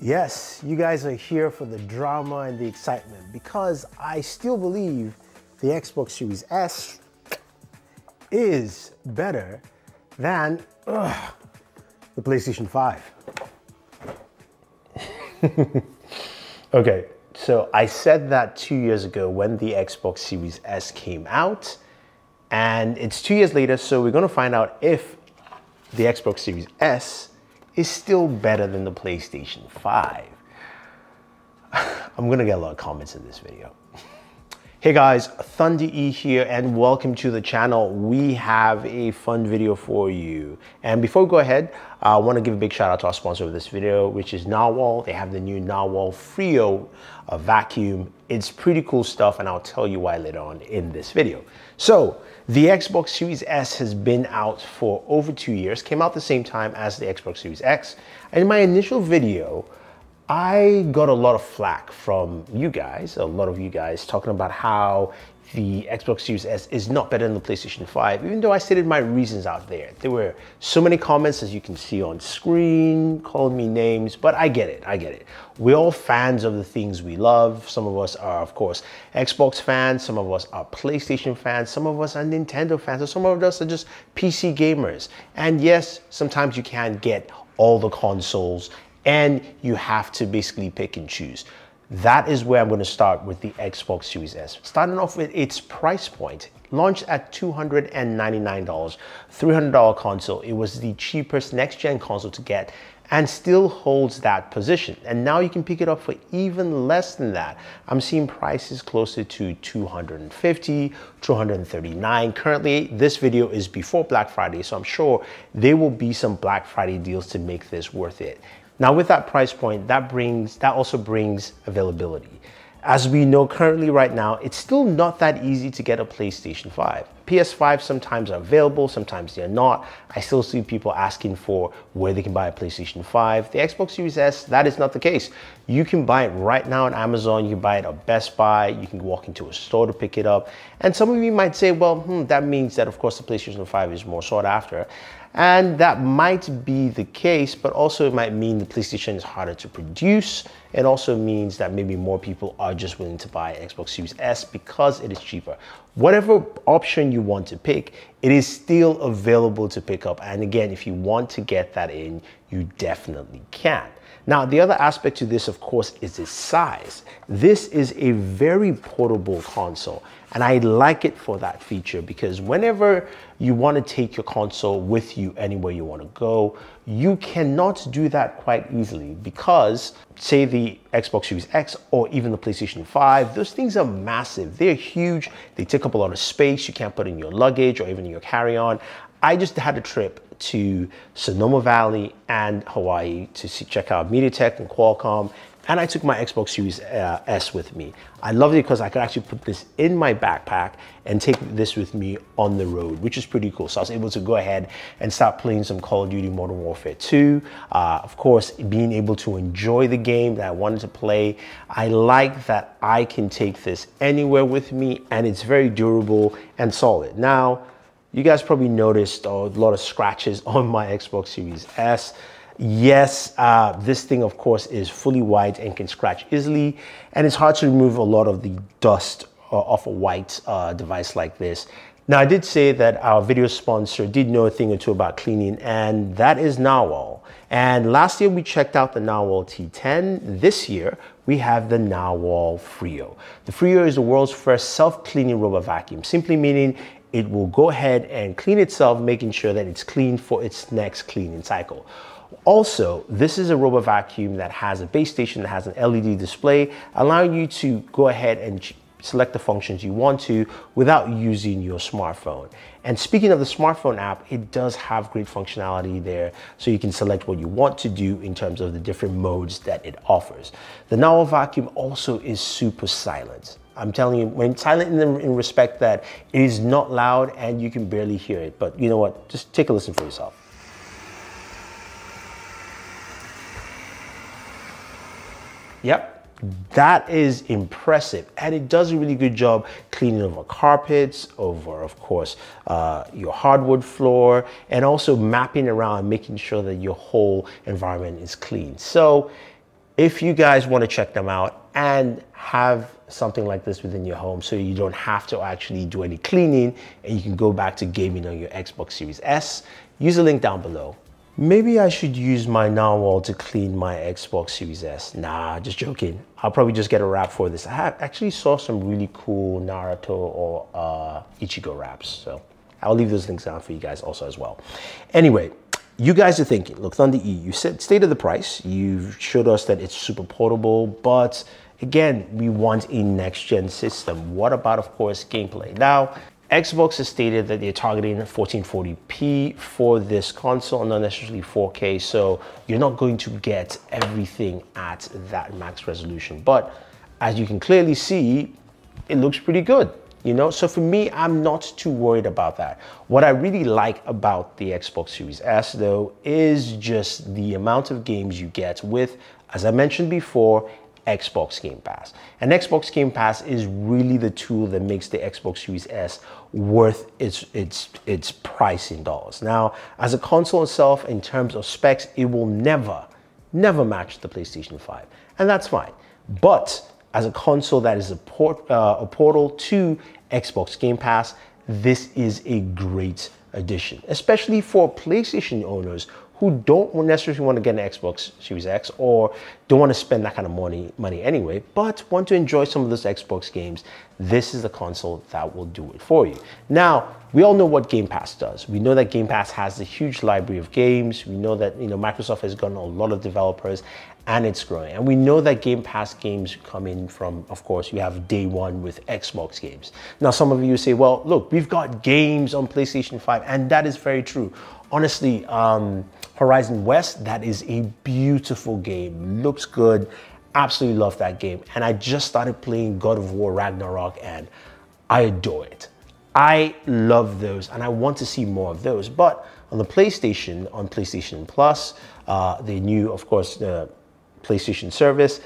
Yes, you guys are here for the drama and the excitement because I still believe the Xbox Series S is better than the PlayStation 5. Okay, so I said that 2 years ago when the Xbox Series S came out, and it's 2 years later, so we're gonna find out if the Xbox Series S is still better than the PlayStation 5. I'm gonna get a lot of comments in this video. Hey guys, Thunder E here and welcome to the channel. We have a fun video for you. And before we go ahead, I wanna give a big shout out to our sponsor of this video, which is Narwhal. They have the new Narwhal Frio vacuum. It's pretty cool stuff and I'll tell you why later on in this video. So the Xbox Series S has been out for over 2 years, came out the same time as the Xbox Series X. And in my initial video, I got a lot of flack from you guys, a lot of you guys talking about how the Xbox Series S is not better than the PlayStation 5, even though I stated my reasons out there. There were so many comments, as you can see on screen, calling me names, but I get it. We're all fans of the things we love. Some of us are, of course, Xbox fans, some of us are PlayStation fans, some of us are Nintendo fans, or some of us are just PC gamers. And yes, sometimes you can't get all the consoles and you have to basically pick and choose. That is where I'm going to start with the Xbox Series S. Starting off with its price point, launched at $299, $300 console. It was the cheapest next-gen console to get and still holds that position. And now you can pick it up for even less than that. I'm seeing prices closer to $250, $239. Currently, this video is before Black Friday, so I'm sure there will be some Black Friday deals to make this worth it. Now with that price point, that also brings availability. As we know currently right now, it's still not that easy to get a PlayStation 5. PS5 sometimes are available, sometimes they're not. I still see people asking for where they can buy a PlayStation 5. The Xbox Series S, that is not the case. You can buy it right now on Amazon, you can buy it at Best Buy, you can walk into a store to pick it up. And some of you might say, well, that means that of course the PlayStation 5 is more sought after. And that might be the case, but also it might mean the PlayStation is harder to produce. It also means that maybe more people are just willing to buy Xbox Series S because it is cheaper. Whatever option you want to pick, it is still available to pick up. And again, if you want to get that in, you definitely can. Now, the other aspect to this, of course, is its size. This is a very portable console, and I like it for that feature because whenever you want to take your console with you anywhere you want to go, you cannot do that quite easily because, say, the Xbox Series X or even the PlayStation 5, those things are massive. They're huge. They take up a lot of space. You can't put in your luggage or even your carry-on. I just had a trip to Sonoma Valley and Hawaii to check out MediaTek and Qualcomm, and I took my Xbox Series S with me. I loved it because I could actually put this in my backpack and take this with me on the road, which is pretty cool. So I was able to go ahead and start playing some Call of Duty Modern Warfare 2. Of course, being able to enjoy the game that I wanted to play. I like that I can take this anywhere with me, and it's very durable and solid. Now, you guys probably noticed a lot of scratches on my Xbox Series S. Yes, this thing, of course, is fully white and can scratch easily, and it's hard to remove a lot of the dust off a white device like this. Now, I did say that our video sponsor did know a thing or two about cleaning, and that is Narwhal. And last year, we checked out the Narwhal T10. This year, we have the Narwhal Frio. The Frio is the world's first self-cleaning robot vacuum, simply meaning it will go ahead and clean itself, making sure that it's clean for its next cleaning cycle. Also, this is a robot vacuum that has a base station that has an LED display, allowing you to go ahead and select the functions you want to without using your smartphone. And speaking of the smartphone app, it does have great functionality there, so you can select what you want to do in terms of the different modes that it offers. The Narwhal vacuum also is super silent. I'm telling you, when silent in respect that it is not loud and you can barely hear it. But you know what? Just take a listen for yourself. Yep, that is impressive. And it does a really good job cleaning over carpets, over, of course, your hardwood floor, and also mapping around, making sure that your whole environment is clean. So if you guys want to check them out and have something like this within your home so you don't have to actually do any cleaning and you can go back to gaming on your Xbox Series S, use the link down below. Maybe I should use my narwhal to clean my Xbox Series S. Nah, just joking. I'll probably just get a wrap for this. I actually saw some really cool Naruto or Ichigo wraps, so I'll leave those links down for you guys also as well. Anyway, you guys are thinking, look, Thunder E, you stated the price. You showed us that it's super portable, but again, we want a next-gen system. What about, of course, gameplay? Now, Xbox has stated that they're targeting 1440p for this console, not necessarily 4K, so you're not going to get everything at that max resolution. But as you can clearly see, it looks pretty good, you know? So for me, I'm not too worried about that. What I really like about the Xbox Series S, though, is just the amount of games you get with, as I mentioned before, Xbox Game Pass. And Xbox Game Pass is really the tool that makes the Xbox Series S worth its price in dollars. Now, as a console itself, in terms of specs, it will never match the PlayStation 5, and that's fine. But as a console that is a portal to Xbox Game Pass, this is a great addition, especially for PlayStation owners who don't necessarily want to get an Xbox Series X or don't want to spend that kind of money anyway, but want to enjoy some of those Xbox games. This is the console that will do it for you. Now, we all know what Game Pass does. We know that Game Pass has a huge library of games. We know that, you know, Microsoft has gotten a lot of developers and it's growing. And we know that Game Pass games come in from, of course, you have day one with Xbox games. Now, some of you say, well, look, we've got games on PlayStation 5, and that is very true. Honestly, Horizon West, that is a beautiful game. Looks good. Absolutely love that game. And I just started playing God of War Ragnarok and I adore it. I love those and I want to see more of those. But on the PlayStation, on PlayStation Plus, the new, of course, the PlayStation service,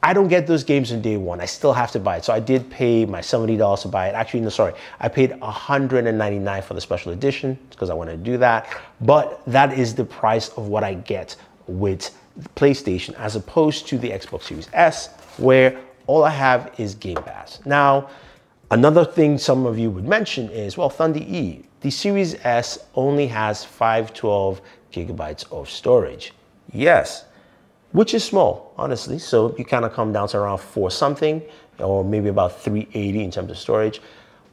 I don't get those games on day one. I still have to buy it. So I did pay my $70 to buy it. Actually, no, sorry. I paid $199 for the special edition because I wanted to do that. But that is the price of what I get with PlayStation as opposed to the Xbox Series S, where all I have is Game Pass. Now, another thing some of you would mention is, well, Thunder E, the Series S only has 512 gigabytes of storage. Yes, which is small, honestly. So you kind of come down to around 4 something, or maybe about 380 in terms of storage.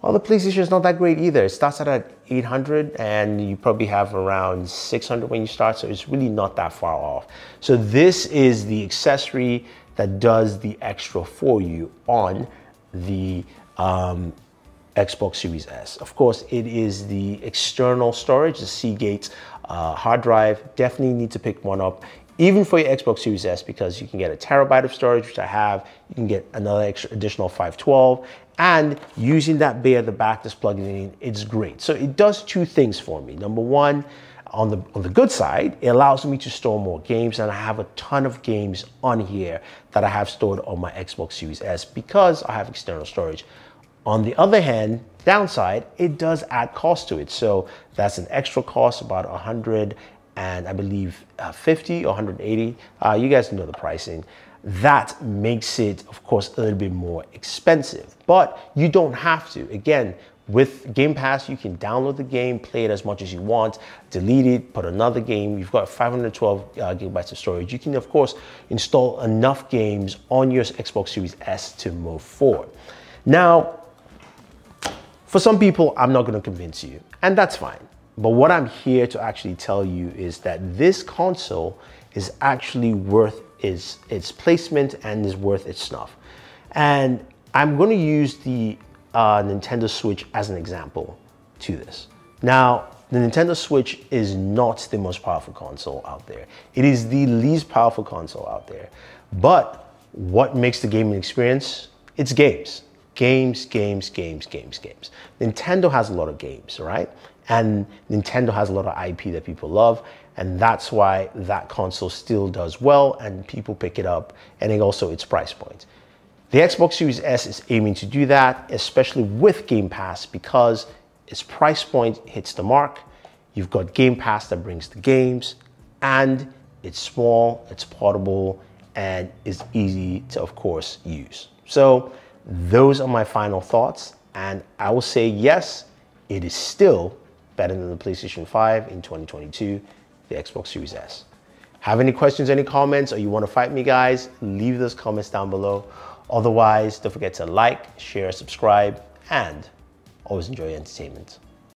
Well, the PlayStation is not that great either. It starts out at 800 and you probably have around 600 when you start. So it's really not that far off. So this is the accessory that does the extra for you on the Xbox Series S. Of course, it is the external storage, the Seagate hard drive. Definitely need to pick one up, even for your Xbox Series S, because you can get a terabyte of storage, which I have. You can get another additional 512, and using that bay at the back, just plugging it in, it's great. So it does 2 things for me. Number one, on the good side, it allows me to store more games, and I have a ton of games on here that I have stored on my Xbox Series S because I have external storage. On the other hand, downside, it does add cost to it. So that's an extra cost, about 100 and I believe 50 or 180. You guys know the pricing. That makes it, of course, a little bit more expensive, but you don't have to. Again, with Game Pass, you can download the game, play it as much as you want, delete it, put another game. You've got 512 gigabytes of storage. You can, of course, install enough games on your Xbox Series S to move forward. Now, for some people, I'm not going to convince you, and that's fine. But what I'm here to actually tell you is that this console is actually worth its placement and is worth its snuff. And I'm going to use the Nintendo Switch as an example to this. Now, the Nintendo Switch is not the most powerful console out there. It is the least powerful console out there. But what makes the gaming experience? It's games. Games. Nintendo has a lot of games, right? And Nintendo has a lot of IP that people love, and that's why that console still does well and people pick it up, and it also its price point. The Xbox Series S is aiming to do that, especially with Game Pass, because its price point hits the mark. You've got Game Pass that brings the games, and it's small, it's portable, and is easy to, of course, use. So those are my final thoughts, and I will say yes, it is still better than the PlayStation 5 in 2022, the Xbox Series S. Have any questions, any comments, or you want to fight me, guys? Leave those comments down below. Otherwise, don't forget to like, share, subscribe, and always enjoy your entertainment.